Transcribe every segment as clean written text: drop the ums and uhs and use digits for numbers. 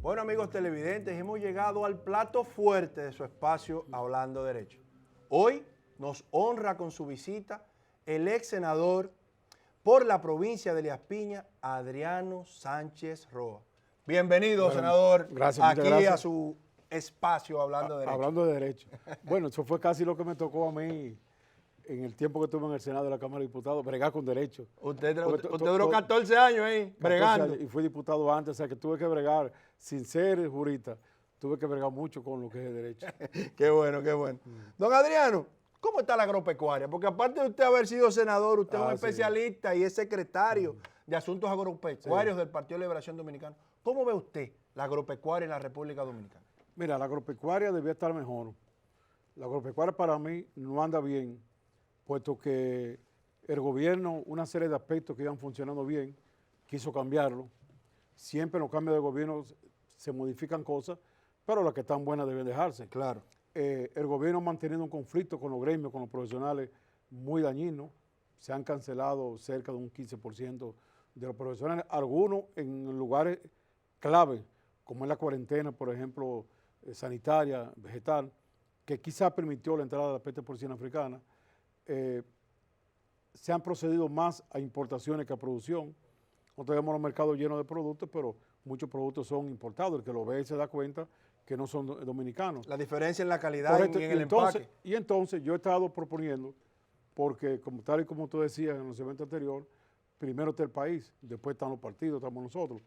Bueno, amigos televidentes, hemos llegado al plato fuerte de su espacio Hablando Derecho. Hoy nos honra con su visita el ex senador por la provincia de Elías Piña, Adriano Sánchez Roa. Bienvenido, Bueno, senador, gracias, aquí gracias. a su espacio Hablando Derecho. Hablando de derecho. Bueno, eso fue casi lo que me tocó a mí en el tiempo que estuve en el Senado de la Cámara de Diputados, bregar con derecho. Usted duró 14 años ahí, bregando. Y fui diputado antes, o sea que tuve que bregar, sin ser jurista, tuve que bregar mucho con lo que es el derecho. Qué bueno, qué bueno. Don Adriano, ¿cómo está la agropecuaria? Porque aparte de usted haber sido senador, usted es un especialista y es secretario de Asuntos Agropecuarios del Partido de Liberación Dominicano. ¿Cómo ve usted la agropecuaria en la República Dominicana? Mira, la agropecuaria debía estar mejor. La agropecuaria para mí no anda bien, puesto que el gobierno, una serie de aspectos que iban funcionando bien, quiso cambiarlo. Siempre en los cambios de gobierno se modifican cosas, pero las que están buenas deben dejarse. Claro. El gobierno ha mantenido un conflicto con los gremios, con los profesionales, muy dañino. Se han cancelado cerca de un 15% de los profesionales, algunos en lugares clave, como es la cuarentena, por ejemplo, sanitaria, vegetal, que quizás permitió la entrada de la peste porcina africana. Se han procedido más a importaciones que a producción. Nosotros tenemos los mercados llenos de productos, pero muchos productos son importados. El que lo ve se da cuenta que no son dominicanos. La diferencia en la calidad y en el empaque. Y entonces yo he estado proponiendo, porque tal y como tú decías en los eventos anteriores, primero está el país, después están los partidos, estamos nosotros,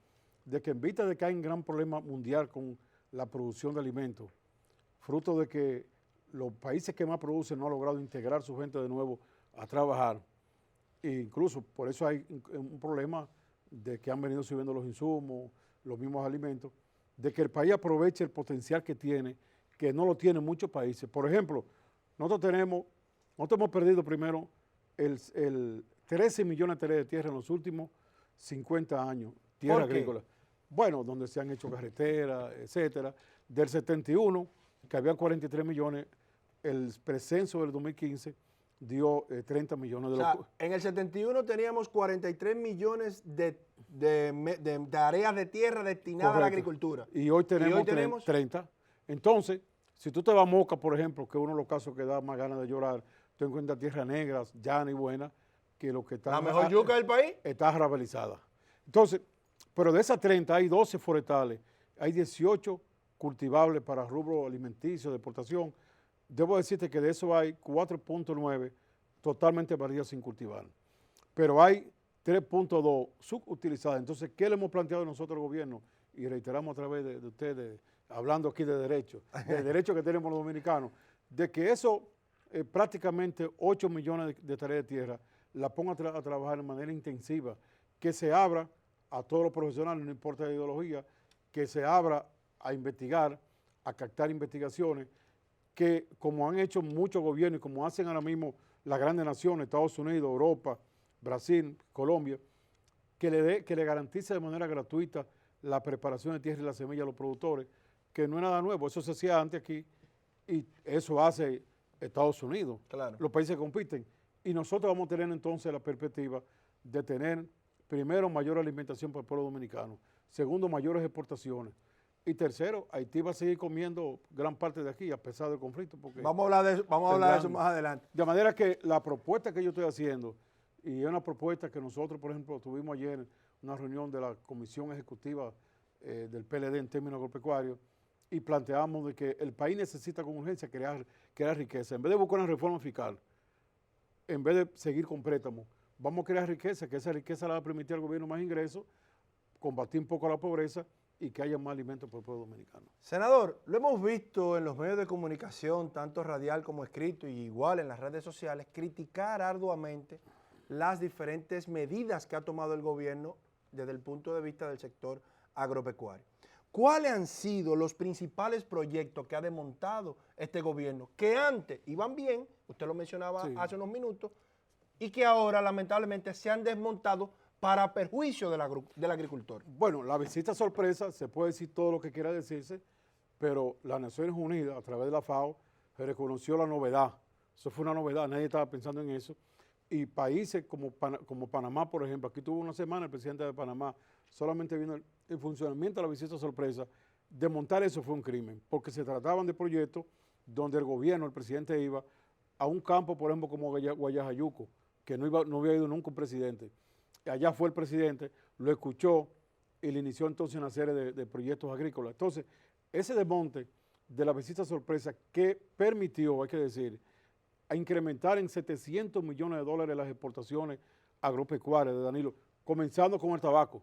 de que en vista de que hay un gran problema mundial con la producción de alimentos, fruto de que los países que más producen no han logrado integrar su gente de nuevo a trabajar, e incluso por eso hay un problema de que han venido subiendo los insumos, los mismos alimentos, de que el país aproveche el potencial que tiene, que no lo tienen muchos países. Por ejemplo, nosotros hemos perdido primero el 13 millones de hectáreas de tierra en los últimos 50 años, tierra agrícola. Bueno, donde se han hecho carreteras, etcétera. Del 71, que había 43 millones, el precenso del 2015 dio 30 millones de locos. En el 71 teníamos 43 millones de áreas de tierra destinadas a la agricultura. Y hoy tenemos 30. Entonces, si tú te vas a Moca, por ejemplo, que es uno de los casos que da más ganas de llorar, tú encuentras tierras negras, llanas y buenas, que lo que está... ¿La mejor yuca del país? Está arabilizada. Entonces, pero de esas 30 hay 12 forestales, hay 18 cultivables para rubro alimenticio, de exportación. Debo decirte que de eso hay 4.9 totalmente perdidas sin cultivar. Pero hay 3.2 subutilizadas. Entonces, ¿qué le hemos planteado nosotros al gobierno? Y reiteramos a través de ustedes, hablando aquí de derecho que tenemos los dominicanos, de que eso prácticamente 8 millones de hectáreas de tierra la ponga a trabajar de manera intensiva, que se abra a todos los profesionales, no importa la ideología, que se abra a investigar, a captar investigaciones, que como han hecho muchos gobiernos y como hacen ahora mismo las grandes naciones, Estados Unidos, Europa, Brasil, Colombia, que le garantice de manera gratuita la preparación de tierra y la semilla a los productores, que no es nada nuevo, eso se hacía antes aquí y eso hace Estados Unidos, claro. Los países que compiten. Y nosotros vamos a tener entonces la perspectiva de tener, primero, mayor alimentación para el pueblo dominicano, segundo, mayores exportaciones, y tercero, Haití va a seguir comiendo gran parte de aquí, a pesar del conflicto. Porque vamos a hablar de eso más adelante. De manera que la propuesta que yo estoy haciendo, y es una propuesta que nosotros, por ejemplo, tuvimos ayer una reunión de la Comisión Ejecutiva del PLD en términos agropecuarios, y planteamos de que el país necesita con urgencia crear riqueza. En vez de buscar una reforma fiscal, en vez de seguir con préstamos, vamos a crear riqueza, que esa riqueza le va a permitir al gobierno más ingresos, combatir un poco la pobreza y que haya más alimentos para el pueblo dominicano. Senador, lo hemos visto en los medios de comunicación, tanto radial como escrito, y igual en las redes sociales, criticar arduamente las diferentes medidas que ha tomado el gobierno desde el punto de vista del sector agropecuario. ¿Cuáles han sido los principales proyectos que ha desmontado este gobierno, que antes iban bien, usted lo mencionaba hace unos minutos, y que ahora lamentablemente se han desmontado para perjuicio del agricultor? Bueno, la visita sorpresa, se puede decir todo lo que quiera decirse, pero las Naciones Unidas, a través de la FAO, reconoció la novedad Eso fue una novedad, nadie estaba pensando en eso. Y países como Panamá, por ejemplo, aquí tuvo una semana el presidente de Panamá, solamente vino el funcionamiento de la visita sorpresa. Desmontar eso fue un crimen, porque se trataban de proyectos donde el gobierno, el presidente iba a un campo, por ejemplo, como Guayajayuco, que no había ido nunca un presidente. Allá fue el presidente, lo escuchó y le inició entonces una serie de proyectos agrícolas. Entonces, ese desmonte de la visita sorpresa que permitió, hay que decir, a incrementar en $700 millones las exportaciones agropecuarias de Danilo, comenzando con el tabaco.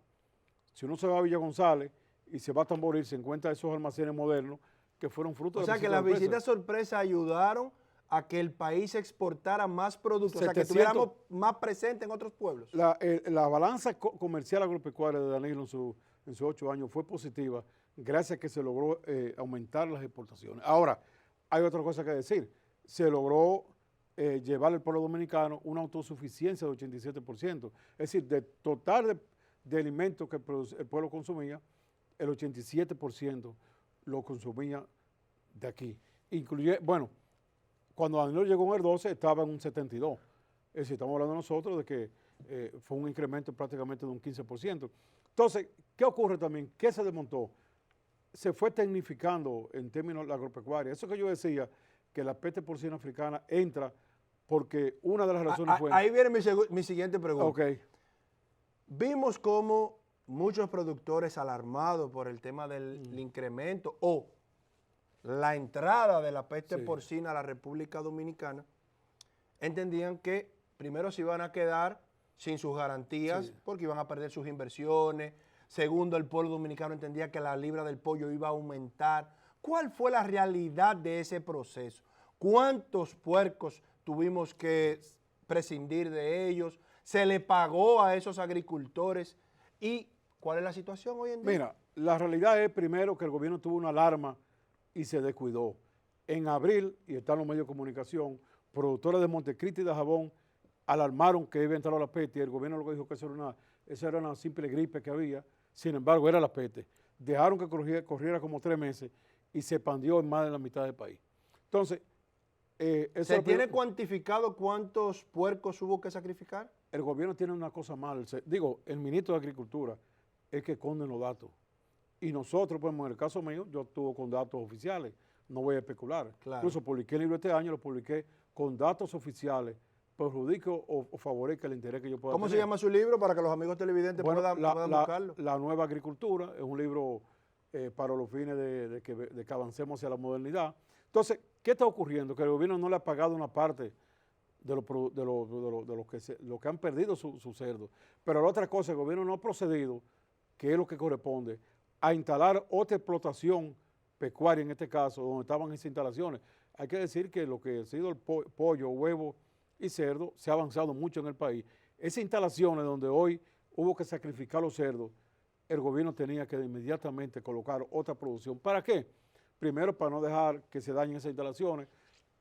Si uno se va a Villa González y se va a Tamboril, se encuentra esos almacenes modernos que fueron fruto de la O sea que las visitas sorpresa ayudaron a que el país exportara más productos, 700, o sea que estuviéramos más presentes en otros pueblos. La balanza comercial agropecuaria de Danilo en sus 8 años fue positiva gracias a que se logró aumentar las exportaciones. Ahora, hay otra cosa que decir. Se logró llevar al pueblo dominicano una autosuficiencia de 87%. Es decir, de total de alimentos que el pueblo consumía, el 87% lo consumía de aquí. Bueno, cuando Danilo llegó en el 12 estaba en un 72%. Es decir, estamos hablando nosotros de que fue un incremento prácticamente de un 15%. Entonces, ¿qué ocurre también? ¿Qué se desmontó? Se fue tecnificando en términos de la agropecuaria. Eso que yo decía, que la peste porcina africana entra porque una de las razones fue... Ahí viene mi siguiente pregunta. Okay. Vimos cómo muchos productores alarmados por el tema del incremento o la entrada de la peste porcina a la República Dominicana, entendían que primero se iban a quedar sin sus garantías porque iban a perder sus inversiones. Segundo, el pueblo dominicano entendía que la libra del pollo iba a aumentar. ¿Cuál fue la realidad de ese proceso? ¿Cuántos puercos tuvimos que prescindir de ellos? ¿Se le pagó a esos agricultores? ¿Y cuál es la situación hoy en día? Mira, la realidad es primero que el gobierno tuvo una alarma y se descuidó. En abril, y están los medios de comunicación, productores de Montecristi y de Jabón alarmaron que iba a entrar la peste y el gobierno lo que dijo que eso era una simple gripe que había, sin embargo era la peste. Dejaron que corriera como 3 meses y se expandió en más de la mitad del país. Entonces, ¿se tiene cuantificado cuántos puercos hubo que sacrificar? El gobierno tiene una cosa mal, el ministro de Agricultura es que esconde los datos. Y nosotros, pues en el caso mío, yo estuve con datos oficiales, no voy a especular. Claro. Incluso publiqué el libro este año, lo publiqué con datos oficiales, perjudico o favorezca el interés que yo pueda ¿Cómo tener. se llama su libro para que los amigos televidentes puedan buscarlo? La nueva agricultura es un libro para los fines de que avancemos hacia la modernidad. Entonces, ¿qué está ocurriendo? Que el gobierno no le ha pagado una parte de lo que han perdido su cerdo. Pero la otra cosa, el gobierno no ha procedido, que es lo que corresponde, a instalar otra explotación pecuaria, en este caso, donde estaban esas instalaciones. Hay que decir que lo que ha sido el pollo, huevo y cerdo, se ha avanzado mucho en el país. Esas instalaciones donde hoy hubo que sacrificar los cerdos, el gobierno tenía que inmediatamente colocar otra producción. ¿Para qué? Primero, para no dejar que se dañen esas instalaciones,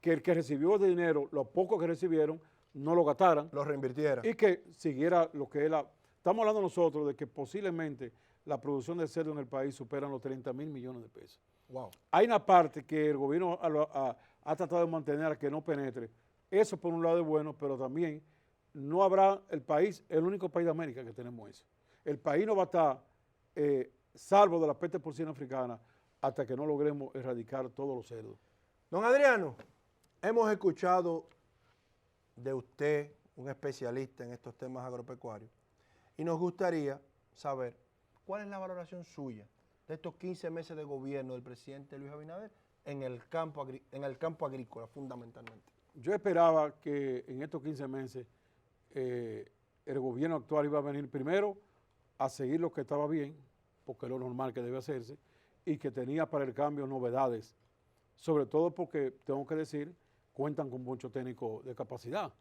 que el que recibió el dinero, lo poco que recibieron, no lo gastaran. Lo reinvirtiera. Y que siguiera lo que es Estamos hablando nosotros de que posiblemente la producción de cerdo en el país supera los 30.000 millones de pesos. Wow. Hay una parte que el gobierno ha tratado de mantener a que no penetre. Eso por un lado es bueno, pero también no habrá el único país de América que tenemos eso. El país no va a estar salvo de la peste porcina africana hasta que no logremos erradicar todos los cerdos. Don Adriano, hemos escuchado de usted, un especialista en estos temas agropecuarios, y nos gustaría saber cuál es la valoración suya de estos 15 meses de gobierno del presidente Luis Abinader en el campo agrícola, fundamentalmente. Yo esperaba que en estos 15 meses el gobierno actual iba a venir primero a seguir lo que estaba bien, porque es lo normal que debe hacerse, y que tenía para el cambio novedades, sobre todo porque, tengo que decir, cuentan con muchos técnicos de capacidad.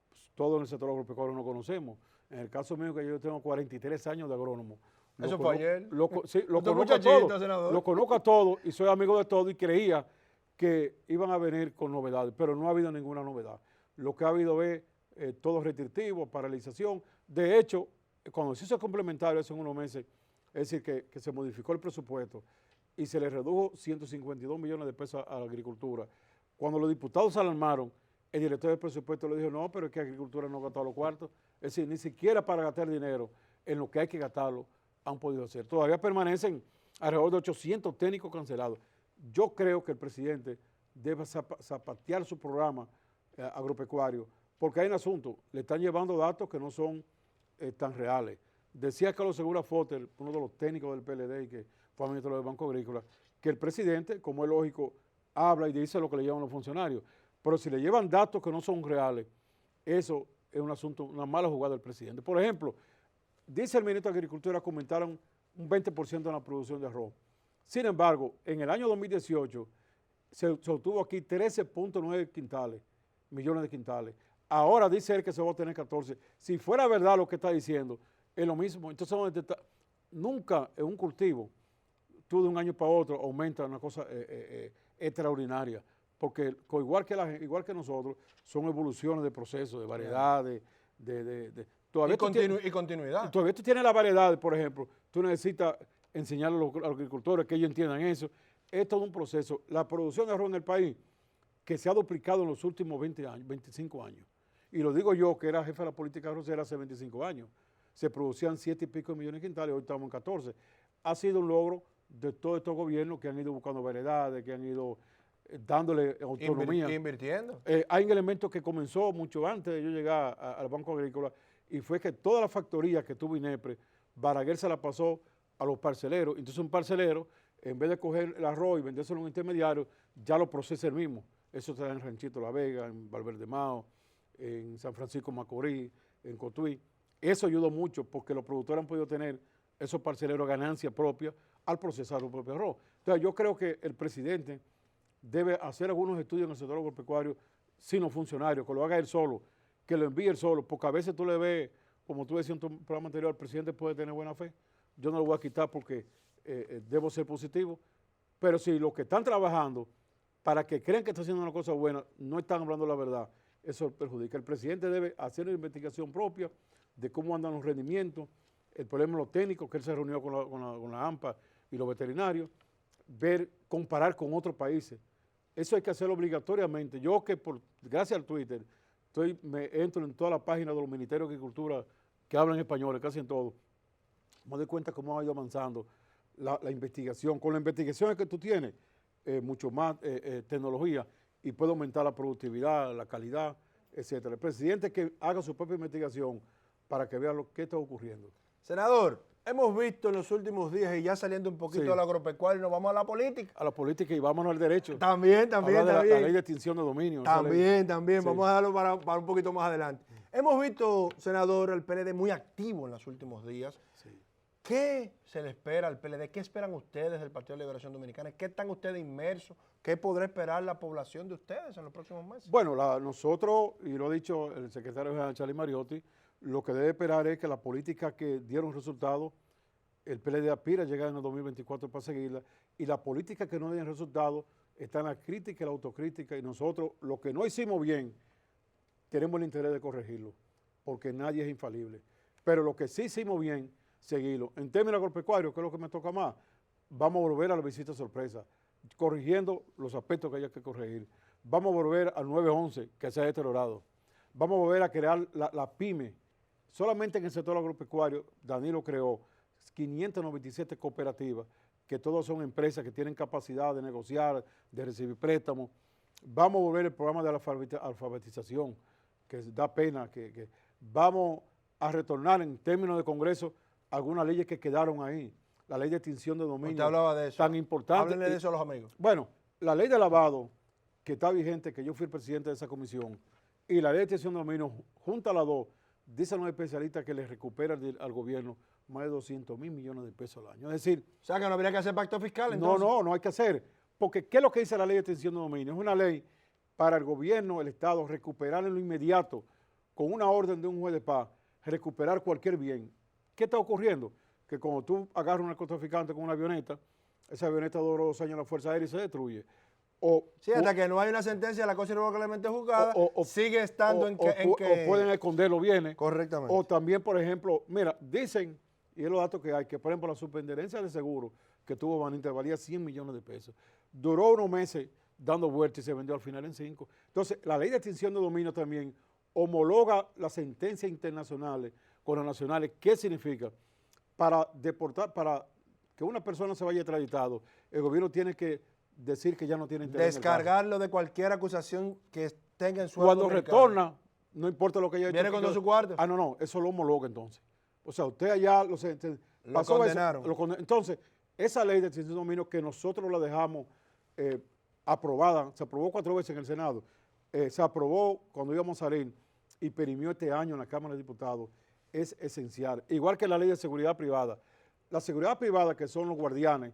Pues, todo en el sector agropecuario lo conocemos. En el caso mío, que yo tengo 43 años de agrónomo. Eso fue ayer. Sí, lo conozco a todos. Lo conozco a todos y soy amigo de todos y creía que iban a venir con novedades, pero no ha habido ninguna novedad. Lo que ha habido es todo restrictivo, paralización. De hecho, cuando se hizo complementario hace unos meses, es decir, que se modificó el presupuesto y se le redujo 152 millones de pesos a la agricultura. Cuando los diputados se alarmaron el director del presupuesto le dijo, no, pero es que Agricultura no ha gastado los cuartos. Es decir, ni siquiera para gastar dinero en lo que hay que gastarlo han podido hacer. Todavía permanecen alrededor de 800 técnicos cancelados. Yo creo que el presidente debe zapatear su programa agropecuario, porque hay un asunto, le están llevando datos que no son tan reales. Decía Carlos Segura Foster, uno de los técnicos del PLD y que fue ministro del Banco Agrícola, que el presidente, como es lógico, habla y dice lo que le llevan los funcionarios. Pero si le llevan datos que no son reales, eso es un asunto, una mala jugada del presidente. Por ejemplo, dice el ministro de Agricultura que aumentaron un 20% en la producción de arroz. Sin embargo, en el año 2018 se obtuvo aquí 13.9 millones de quintales. Ahora dice él que se va a tener 14. Si fuera verdad lo que está diciendo, es lo mismo. Entonces, nunca en un cultivo, tú de un año para otro aumenta una cosa extraordinaria. Porque igual que nosotros, son evoluciones de procesos, de variedades, y continuidad. Todavía tú tienes la variedad, por ejemplo, tú necesitas enseñarle a los agricultores que ellos entiendan eso. Es todo un proceso. La producción de arroz en el país, que se ha duplicado en los últimos 20 años, 25 años. Y lo digo yo, que era jefe de la política arrocera hace 25 años. Se producían 7 y pico millones de quintales, hoy estamos en 14. Ha sido un logro de todos estos gobiernos que han ido buscando variedades, que han ido dándole autonomía. Invirtiendo. Hay un elemento que comenzó mucho antes de yo llegar al Banco Agrícola, y fue que toda la factoría que tuvo INEPRE, Balaguer se la pasó a los parceleros. Entonces un parcelero, en vez de coger el arroz y vendérselo a un intermediario, ya lo procesa él mismo. Eso está en Ranchito La Vega, en Valverde Mao, en San Francisco Macorís, en Cotuí. Eso ayudó mucho porque los productores han podido tener esos parceleros ganancia propia al procesar su propio arroz. Entonces yo creo que el presidente debe hacer algunos estudios en el sector agropecuario sin los funcionarios, que lo haga él solo, que lo envíe él solo, porque a veces tú le ves, como tú decías en tu programa anterior, el presidente puede tener buena fe. Yo no lo voy a quitar porque debo ser positivo, pero si los que están trabajando para que crean que está haciendo una cosa buena no están hablando la verdad, eso perjudica. El presidente debe hacer una investigación propia de cómo andan los rendimientos, el problema de los técnicos, que él se reunió con la AMPA y los veterinarios, comparar con otros países. Eso hay que hacerlo obligatoriamente. Yo que gracias al Twitter entro en todas las páginas de los Ministerios de Agricultura que hablan español, casi en todo, me doy cuenta cómo ha ido avanzando la investigación. Con la investigación que tú tienes, mucho más tecnología y puede aumentar la productividad, la calidad, etcétera. El presidente que haga su propia investigación para que vea qué está ocurriendo. Senador, hemos visto en los últimos días, y ya saliendo un poquito Sí. del agropecuario, nos vamos a la política. A la política y vámonos al derecho. También. La ley de extinción de dominio. También. Sí. Vamos a dejarlo para un poquito más adelante. Hemos visto, senador, al PLD muy activo en los últimos días. Sí. ¿Qué se le espera al PLD? ¿Qué esperan ustedes del Partido de Liberación Dominicana? ¿Qué están ustedes inmersos? ¿Qué podrá esperar la población de ustedes en los próximos meses? Bueno, nosotros, y lo ha dicho el secretario general Charlie Mariotti, lo que debe esperar es que la política que dieron resultados, el PLD aspira a llegar en el 2024 para seguirla, y la política que no den resultados está en la crítica y la autocrítica, y nosotros, lo que no hicimos bien, tenemos el interés de corregirlo, porque nadie es infalible. Pero lo que sí hicimos bien, seguirlo. En términos agropecuarios, que es lo que me toca más, vamos a volver a la visita sorpresa, corrigiendo los aspectos que haya que corregir. Vamos a volver al 911, que se ha deteriorado. Vamos a volver a crear la PYME. Solamente en el sector agropecuario, Danilo creó 597 cooperativas, que todas son empresas que tienen capacidad de negociar, de recibir préstamos. Vamos a volver el programa de la alfabetización, que da pena, que vamos a retornar en términos de Congreso algunas leyes que quedaron ahí. La ley de extinción de dominio. Usted hablaba de eso. Tan importante. Háblenle de eso a los amigos. Bueno, la ley de lavado, que está vigente, que yo fui el presidente de esa comisión, y la ley de extinción de dominio, junto a las dos, dicen los especialistas que le recupera al gobierno más de 200 mil millones de pesos al año. Es decir, O sea, que no habría que hacer pacto fiscal, entonces. no hay que hacer. Porque, ¿qué es lo que dice la ley de extinción de dominio? Es una ley para el gobierno, el Estado, recuperar en lo inmediato, con una orden de un juez de paz, recuperar cualquier bien. ¿Qué está ocurriendo? Que cuando tú agarras a un narcotraficante con una avioneta, esa avioneta duró 2 años en la Fuerza Aérea y se destruye. Sí, hasta que no hay una sentencia de la Corte irrevocablemente juzgada, sigue estando en que... o pueden esconder los bienes. Correctamente. O también, por ejemplo, mira, dicen, y es los datos que hay, que por ejemplo la superintendencia de seguro que tuvo Baninter valía 100 millones de pesos. Duró unos meses dando vueltas y se vendió al final en 5. Entonces, la ley de extinción de dominio también homologa las sentencias internacionales con las nacionales. ¿Qué significa? Para deportar, para que una persona se vaya extraditado, el gobierno tiene que decir que ya no tiene interés. Descargarlo de cualquier acusación que tenga en su Cuando retorna, no importa lo que haya hecho. ¿Viene con todo su cuarto? Ah, no, eso lo homologa entonces. O sea, usted allá lo condenaron. Entonces, esa ley de extinción de dominio que nosotros la dejamos aprobada, se aprobó 4 veces en el Senado, se aprobó cuando íbamos a salir y perimió este año en la Cámara de Diputados, es esencial. Igual que la ley de seguridad privada. La seguridad privada, que son los guardianes,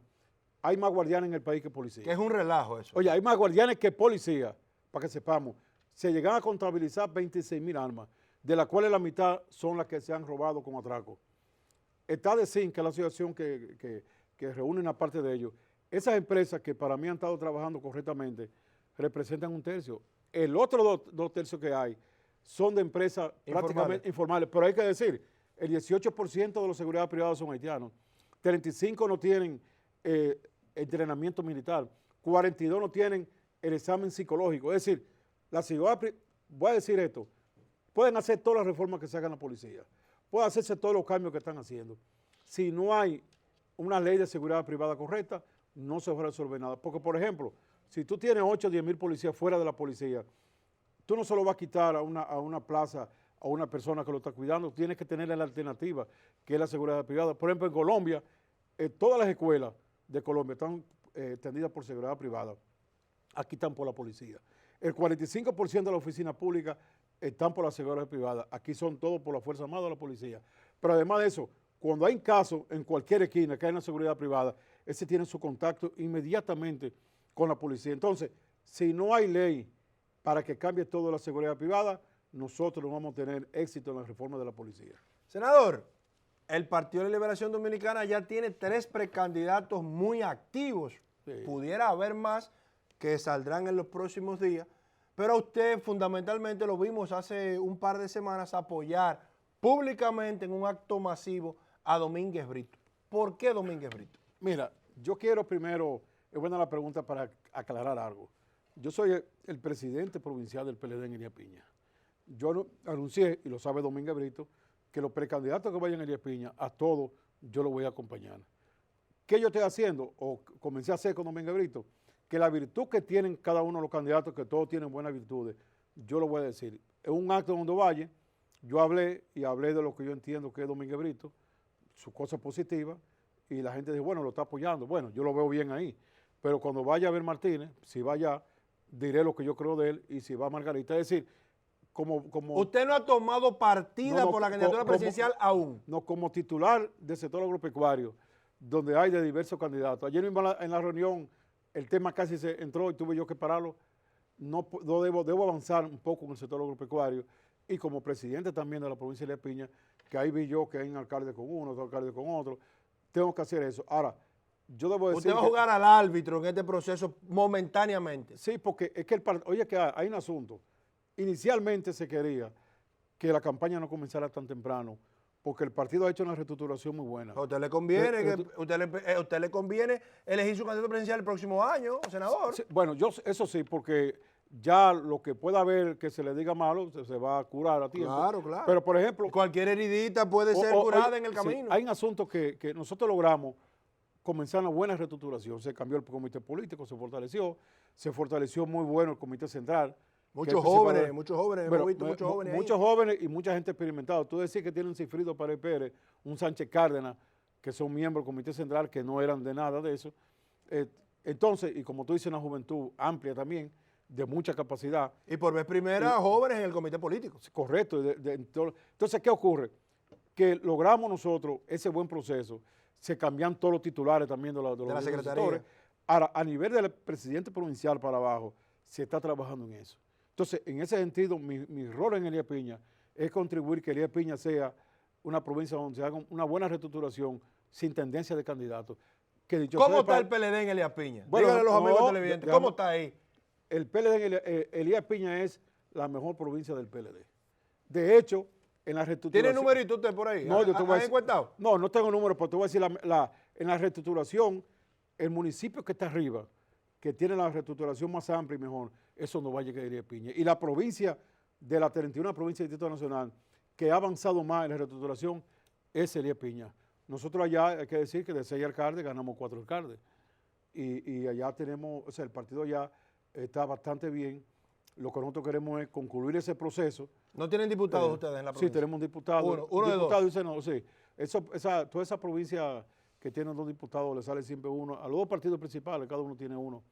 hay más guardianes en el país que policías. Que es un relajo eso. Oye, hay más guardianes que policías, para que sepamos. Se llegan a contabilizar 26,000 armas, de las cuales la mitad son las que se han robado con atraco. Está de SIN, que es la asociación que reúne una parte de ellos. Esas empresas que para mí han estado trabajando correctamente representan 1/3. El otro 2/3 que hay son de empresas prácticamente informales. Pero hay que decir, el 18% de los seguridad privados son haitianos, 35 no tienen entrenamiento militar, 42 no tienen el examen psicológico. Es decir, la seguridad, voy a decir esto, pueden hacer todas las reformas que se hagan en la policía, pueden hacerse todos los cambios que están haciendo. Si no hay una ley de seguridad privada correcta, no se va a resolver nada. Porque, por ejemplo, si tú tienes 8 o 10 mil policías fuera de la policía, tú no se lo vas a quitar a una plaza, a una persona que lo está cuidando, tienes que tener la alternativa, que es la seguridad privada. Por ejemplo, en Colombia, todas las escuelas de Colombia están atendidas por seguridad privada. Aquí están por la policía. El 45% de las oficinas públicas están por la seguridad privada. Aquí son todos por la Fuerza Armada o la policía. Pero además de eso, cuando hay casos en cualquier esquina que hay una seguridad privada, ese tiene su contacto inmediatamente con la policía. Entonces, si no hay ley para que cambie toda la seguridad privada, nosotros no vamos a tener éxito en la reforma de la policía. Senador, el Partido de Liberación Dominicana ya tiene 3 precandidatos muy activos. Sí. Pudiera haber más que saldrán en los próximos días, pero usted fundamentalmente lo vimos hace un par de semanas apoyar públicamente en un acto masivo a Domínguez Brito. ¿Por qué Domínguez Brito? Mira, yo quiero primero, es buena la pregunta para aclarar algo. Yo soy el presidente provincial del PLD en Elías Piña. Yo anuncié, y lo sabe Domínguez Brito, que los precandidatos que vayan a Elías Piña, a todos yo los voy a acompañar. ¿Qué yo estoy haciendo? O comencé a hacer con Domínguez Brito, que la virtud que tienen cada uno de los candidatos, que todos tienen buenas virtudes, yo lo voy a decir. En un acto donde vaya, yo hablé de lo que yo entiendo que es Domínguez Brito, su cosa positiva, y la gente dice, bueno, lo está apoyando. Bueno, yo lo veo bien ahí. Pero cuando vaya a ver Martínez, si va allá, diré lo que yo creo de él, y si va Margarita, es decir, como usted no ha tomado partida por la candidatura presidencial aún. No, como titular del sector agropecuario, donde hay de diversos candidatos. Ayer mismo en la reunión, el tema casi se entró y tuve yo que pararlo. No debo avanzar un poco en el sector agropecuario, y como presidente también de la provincia de Elías Piña, que ahí vi yo que hay un alcalde con uno, otro alcalde con otro, tengo que hacer eso. Ahora, yo debo decir... Usted va a jugar al árbitro en este proceso momentáneamente. Sí, porque es que oye, que hay un asunto. Inicialmente se quería que la campaña no comenzara tan temprano, porque el partido ha hecho una reestructuración muy buena. A usted le conviene, usted le conviene elegir su candidato presidencial el próximo año, senador. Sí, bueno, eso sí, porque ya lo que pueda haber que se le diga malo, se va a curar a tiempo. Claro, claro. Pero, por ejemplo... Cualquier heridita puede ser curada en el camino. Sí, hay un asunto que nosotros logramos comenzar una buena reestructuración. Se cambió el comité político, se fortaleció muy bueno el comité central. Muchos jóvenes, hemos visto muchos jóvenes ahí. Muchos jóvenes y mucha gente experimentada. Tú decís que tienen Cifrido Pared Pérez, un Sánchez Cárdenas, que son miembros del comité central, que no eran de nada de eso. Entonces, y como tú dices, una juventud amplia también, de mucha capacidad. Y por vez primera, jóvenes en el comité político. Correcto. Entonces, ¿qué ocurre? Que logramos nosotros ese buen proceso, se cambian todos los titulares también de la secretaría. Ahora, a nivel del presidente provincial para abajo, se está trabajando en eso. Entonces, en ese sentido, mi rol en Elías Piña es contribuir que Elías Piña sea una provincia donde se haga una buena reestructuración sin tendencia de candidatos. ¿Cómo está el PLD en Elías Piña? Bueno, díganle a los amigos televidentes, ¿cómo está ahí? El PLD en Elías Piña es la mejor provincia del PLD. De hecho, en la reestructuración... ¿Tiene numerito usted por ahí? No, yo te voy a decir... encuestado? No tengo número, pero te voy a decir, en la reestructuración, el municipio que está arriba, que tiene la reestructuración más amplia y mejor, eso no vaya a Elías Piña. Y la provincia, de las 31 provincias del Distrito Nacional, que ha avanzado más en la reestructuración, es Elías Piña. Nosotros allá, hay que decir que de 6 alcaldes ganamos 4 alcaldes. Y allá tenemos, o sea, el partido allá está bastante bien. Lo que nosotros queremos es concluir ese proceso. ¿No tienen diputados ustedes en la provincia? Sí, tenemos un diputado. Uno de diputado dos. y senador, sí. Toda esa provincia que tiene 2 diputados, le sale siempre uno. A los 2 partidos principales, cada uno tiene uno.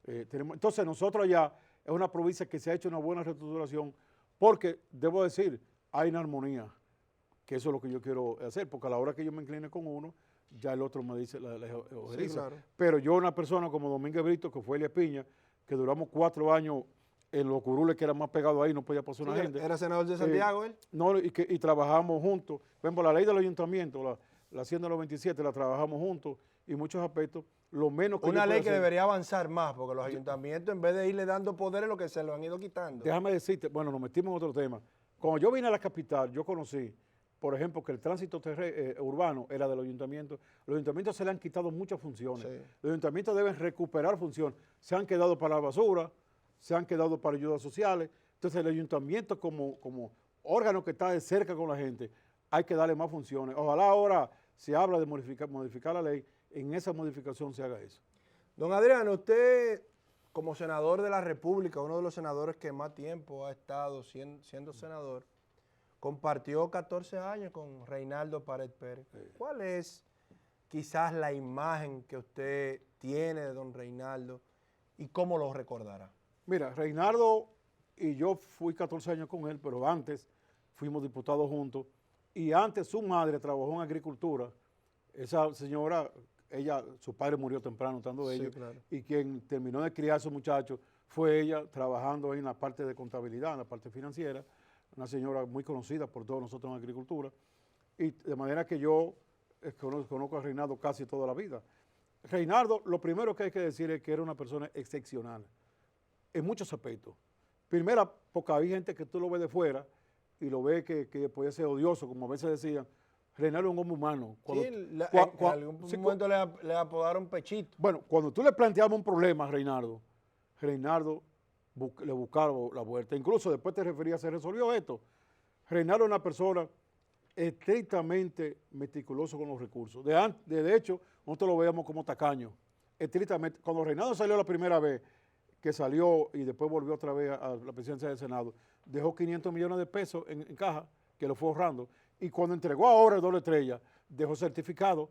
Entonces, nosotros allá es una provincia que se ha hecho una buena reestructuración porque, debo decir, hay una armonía, que eso es lo que yo quiero hacer, porque a la hora que yo me incline con uno, ya el otro me dice la ojeriza. Sí, claro. Pero yo, una persona como Domínguez Brito, que fue Elías Piña, que duramos 4 años en los curules que eran más pegados ahí, no podía pasar una gente. ¿Era senador de Santiago él? No, y trabajamos juntos. Vemos la ley del ayuntamiento, la hacienda de los 27, la trabajamos juntos y muchos aspectos, lo menos que Una yo ley puedo que hacer. debería avanzar más, porque los ayuntamientos, en vez de irle dando poderes, lo que se lo han ido quitando. Déjame decirte, bueno, nos metimos en otro tema. Cuando yo vine a la capital, yo conocí, por ejemplo, que el tránsito urbano era del ayuntamiento. Los ayuntamientos se le han quitado muchas funciones. Sí. Los ayuntamientos deben recuperar funciones. Se han quedado para la basura, se han quedado para ayudas sociales. Entonces, el ayuntamiento como órgano que está de cerca con la gente, hay que darle más funciones. Ojalá ahora se habla de modificar la ley, en esa modificación se haga eso. Don Adriano, usted como senador de la República, uno de los senadores que más tiempo ha estado siendo senador, compartió 14 años con Reinaldo Pared Pérez. ¿Cuál es quizás la imagen que usted tiene de don Reinaldo y cómo lo recordará? Mira, Reinaldo y yo fui 14 años con él, pero antes fuimos diputados juntos y antes su madre trabajó en agricultura. Esa señora, su padre murió temprano estando Sí, ellos, claro. y quien terminó de criar a su muchacho fue ella trabajando ahí en la parte de contabilidad, en la parte financiera, una señora muy conocida por todos nosotros en agricultura, y de manera que yo conozco a Reinaldo casi toda la vida. Reinaldo, lo primero que hay que decir es que era una persona excepcional, en muchos aspectos. Primero, porque hay gente que tú lo ves de fuera y lo ves que puede ser odioso, como a veces decían. Reinaldo es un hombre humano. Sí, en algún momento le apodaron Pechito. Bueno, cuando tú le planteabas un problema a Reinaldo le buscaba la vuelta. Incluso después te referías, se resolvió esto. Reinaldo es una persona estrictamente meticuloso con los recursos. De hecho, nosotros lo veíamos como tacaño. Estrictamente. Cuando Reinaldo salió la primera vez, que salió y después volvió otra vez a la presidencia del Senado, dejó 500 millones de pesos en caja, que lo fue ahorrando. Y cuando entregó ahora el doble estrella, dejó certificado,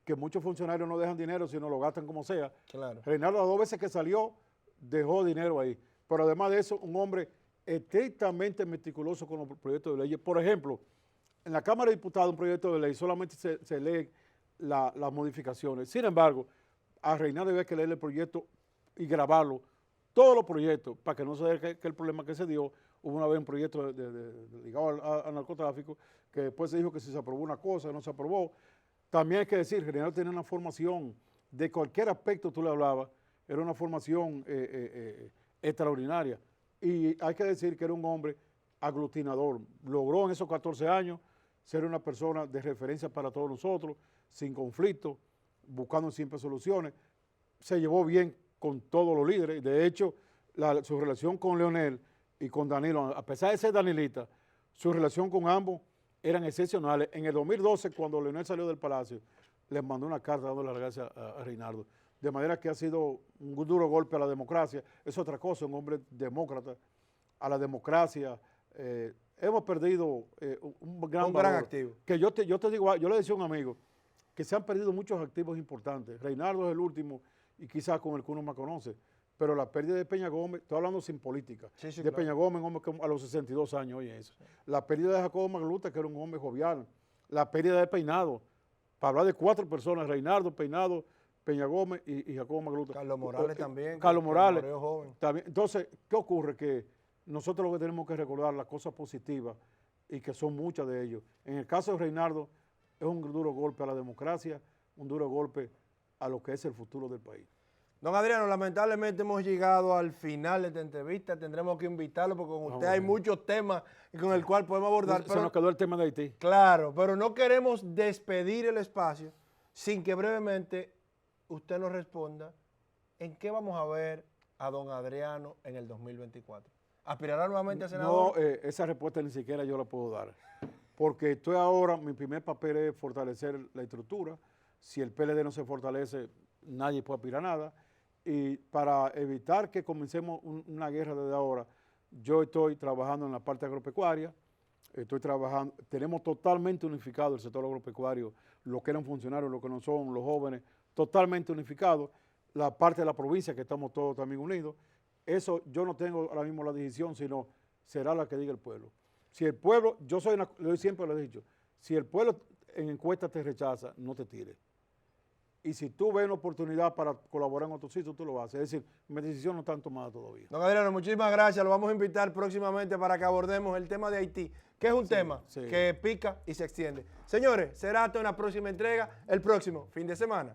que muchos funcionarios no dejan dinero, sino lo gastan como sea. Claro. Reinaldo, las 2 veces que salió, dejó dinero ahí. Pero además de eso, un hombre estrictamente meticuloso con los proyectos de ley. Por ejemplo, en la Cámara de Diputados, un proyecto de ley, solamente se lee las modificaciones. Sin embargo, a Reinaldo había que leer el proyecto y grabarlo, todos los proyectos, para que no se dé que el problema que se dio. Hubo una vez un proyecto ligado al narcotráfico, que después se dijo que si se aprobó una cosa, no se aprobó. También hay que decir, Reinaldo tenía una formación, de cualquier aspecto tú le hablabas, era una formación extraordinaria. Y hay que decir que era un hombre aglutinador. Logró en esos 14 años ser una persona de referencia para todos nosotros, sin conflicto, buscando siempre soluciones. Se llevó bien con todos los líderes. De hecho, su relación con Leonel y con Danilo, a pesar de ser danilita, su relación con ambos eran excepcionales. En el 2012, cuando Leonel salió del Palacio, les mandó una carta dándole las gracias a Reinaldo. De manera que ha sido un duro golpe a la democracia. Es otra cosa, un hombre demócrata. A la democracia hemos perdido un gran activo. Que yo te digo, yo le decía a un amigo que se han perdido muchos activos importantes. Reinaldo es el último y quizás con el que uno más conoce. Pero la pérdida de Peña Gómez, estoy hablando sin política, de claro. Peña Gómez, un hombre que a los 62 años, oye eso. Sí. La pérdida de Jacobo Magluta, que era un hombre jovial. La pérdida de Peinado, para hablar de 4 personas, Reinaldo, Peinado, Peña Gómez y Jacobo Magluta. Carlos Morales también. Carlos Morales. Que joven. También. Entonces, ¿qué ocurre? Que nosotros lo que tenemos que recordar las cosas positivas, y que son muchas de ellos. En el caso de Reinaldo, es un duro golpe a la democracia, un duro golpe a lo que es el futuro del país. Don Adriano, lamentablemente hemos llegado al final de esta entrevista. Tendremos que invitarlo porque con usted hay muchos temas con el cual podemos abordar. Se nos quedó el tema de Haití. Claro, pero no queremos despedir el espacio sin que brevemente usted nos responda ¿en qué vamos a ver a don Adriano en el 2024? ¿Aspirará nuevamente a senador? No, esa respuesta ni siquiera yo la puedo dar. Porque estoy ahora, mi primer papel es fortalecer la estructura. Si el PLD no se fortalece, nadie puede aspirar a nada. Y para evitar que comencemos una guerra desde ahora, yo estoy trabajando en la parte agropecuaria, tenemos totalmente unificado el sector agropecuario, lo que eran funcionarios, lo que no son, los jóvenes, totalmente unificado. La parte de la provincia, que estamos todos también unidos. Eso yo no tengo ahora mismo la decisión, sino será la que diga el pueblo. Si el pueblo, yo siempre lo he dicho, si el pueblo en encuesta te rechaza, no te tires. Y si tú ves una oportunidad para colaborar en otros sitios, tú lo haces. Es decir, mi decisión no está tomada todavía. Don Adriano, muchísimas gracias. Lo vamos a invitar próximamente para que abordemos el tema de Haití, que es un tema que pica y se extiende. Señores, será hasta una próxima entrega el próximo fin de semana.